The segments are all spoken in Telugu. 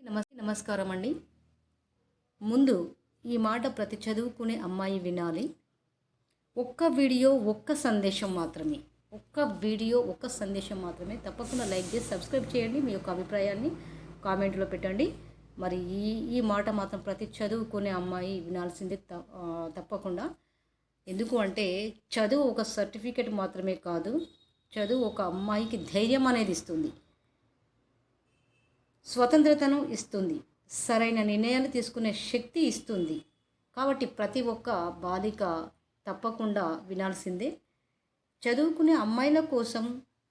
నమస్కారం అండి. ముందు ఈ మాట ప్రతి చదువుకునే అమ్మాయి వినాలి. ఒక్క వీడియో, ఒక్క సందేశం మాత్రమే. ఒక్క వీడియో, ఒక్క సందేశం మాత్రమే. తప్పకుండా లైక్ చేసి సబ్స్క్రైబ్ చేయండి. మీ యొక్క అభిప్రాయాన్ని కామెంట్లో పెట్టండి. మరి ఈ ఈ మాట మాత్రం ప్రతి చదువుకునే అమ్మాయి వినాల్సిందే తప్పకుండా. ఎందుకు అంటే చదువు ఒక సర్టిఫికెట్ మాత్రమే కాదు. చదువు ఒక అమ్మాయికి ధైర్యం అనేది ఇస్తుంది, స్వతంత్రతను ఇస్తుంది, సరైన నిర్ణయాలు తీసుకునే శక్తి ఇస్తుంది. కాబట్టి ప్రతి ఒక్క బాలిక తప్పకుండా వినాల్సిందే. చదువుకునే అమ్మాయిల కోసం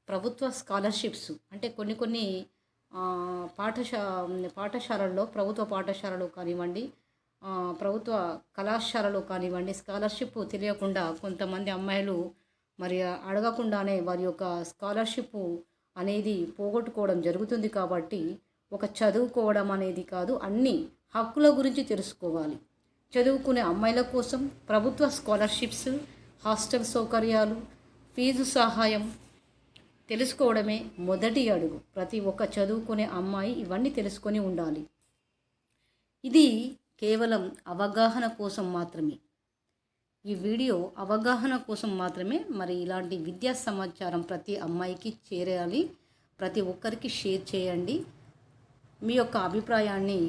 ప్రభుత్వ స్కాలర్షిప్స్ అంటే కొన్ని ఆ, పాఠశా పాఠశాలల్లో, ప్రభుత్వ పాఠశాలలో కానివ్వండి, ప్రభుత్వ కళాశాలలో కానివ్వండి, స్కాలర్షిప్ తెలియకుండా కొంతమంది అమ్మాయిలు మరి అడగకుండానే వారి యొక్క స్కాలర్షిప్ అనేది పోగొట్టుకోవడం జరుగుతుంది. కాబట్టి ఒక చదువుకోవడం అనేది కాదు, అన్ని హక్కుల గురించి తెలుసుకోవాలి. చదువుకునే అమ్మాయిల కోసం ప్రభుత్వ స్కాలర్షిప్స్, హాస్టల్ సౌకర్యాలు, ఫీజు సహాయం తెలుసుకోవడమే మొదటి అడుగు. ప్రతి ఒక్క చదువుకునే అమ్మాయి ఇవన్నీ తెలుసుకొని ఉండాలి. ఇది కేవలం అవగాహన కోసం మాత్రమే. ఈ వీడియో అవగాహన కోసం మాత్రమే. మరి ఇలాంటి విద్యా సమాచారం ప్రతి అమ్మాయికి చేరాలి. ప్రతి ఒక్కరికి షేర్ చేయండి. మీ యొక్క అభిప్రాయాన్ని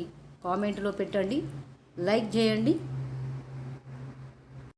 కామెంట్లో పెట్టండి, లైక్ చేయండి.